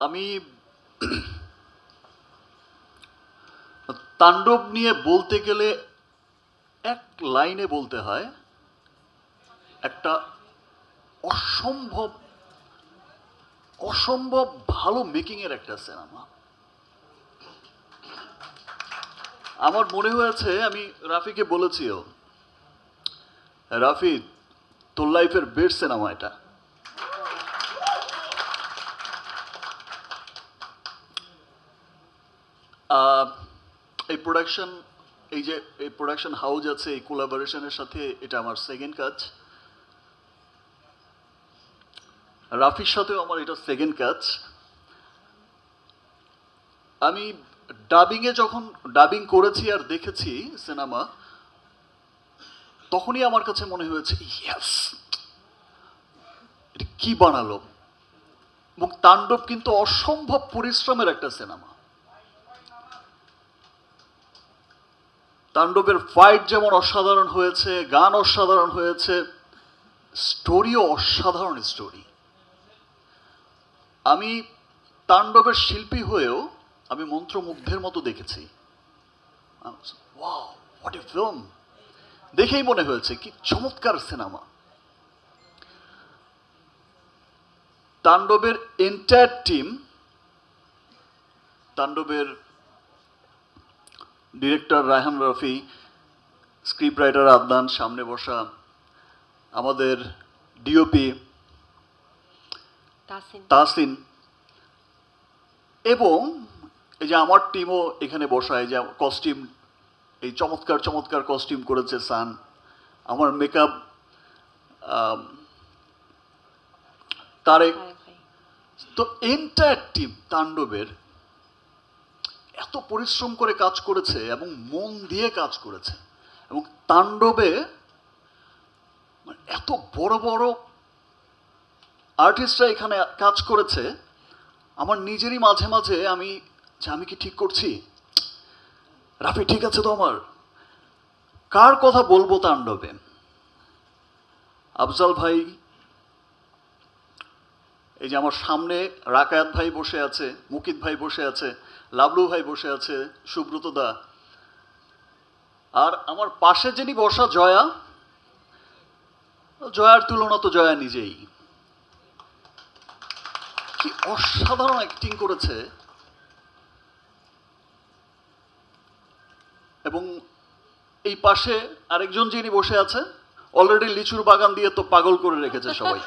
আমি তাণ্ডব নিয়ে বলতে গেলে এক লাইনে বলতে হয়, একটা অসম্ভব অসম্ভব ভালো মেকিং এর একটা সিনেমা। আমার মনে হয়েছে, আমি রাফিকে বলেছিও, রাফি তোর লাইফের বেস্ট সিনেমা এটা। এই প্রোডাকশন, এই যে এই প্রোডাকশন হাউস আছে, এই কোলাবোরেশনের সাথে এটা আমার সেকেন্ড কাজ। রাফির সাথেও আমার এটা সেকেন্ড কাজ। আমি ডাবিংয়ে যখন ডাবিং করেছি আর দেখেছি সিনেমা, তখনই আমার কাছে মনে হয়েছে ইয়েস, এটা কি বানালো। এবং তাণ্ডব কিন্তু অসম্ভব পরিশ্রমের একটা সিনেমা। তাণ্ডবের ফাইট যেমন অসাধারণ হয়েছে, গান অসাধারণ হয়েছে, স্টোরিও অসাধারণ স্টোরি। আমি তাণ্ডবের শিল্পী হয়েও আমি মন্ত্রমুগ্ধের মতো দেখেছি। Wow, what a film! দেখেই মনে হয়েছে কি চমৎকার সিনেমা। তাণ্ডবের এন্টায়ার টিম, তাণ্ডবের director Raihan Rafi, script writer Adnan সামনে বসা, আমাদের ডিওপি তাসিন, এবং এই যে আমার টিমও এখানে বসা, এই যে কস্টিউম, এই চমৎকার চমৎকার কস্টিউম করেছে সান, আমার মেকআপ তারেক। তো এন্টায়ার টিম তাণ্ডবের এত পরিশ্রম করে কাজ করেছে এবং মন দিয়ে কাজ করেছে। এবং তাণ্ডবে এত বড় বড় আর্টিস্টরা এখানে কাজ করেছে, আমার নিজেরই মাঝে মাঝে আমি কি ঠিক করছি, রাফি ঠিক আছে তো আমার? কার কথা বলবো তাণ্ডবে? আফজাল ভাই, এই যে আমার সামনে রাকায়াত ভাই বসে আছে, মুকিত ভাই বসে আছে, লাবলু ভাই বসে আছে, সুব্রত দা, আর আমার পাশে যিনি বসা জয়া, জয়ার তুলনা তো জয়া নিজেই। কি অসাধারণ অ্যাক্টিং করেছে। এবং এই পাশে আরেকজন যিনি বসে আছে, অলরেডি লিচুর বাগান দিয়ে তো পাগল করে রেখেছে সবাই।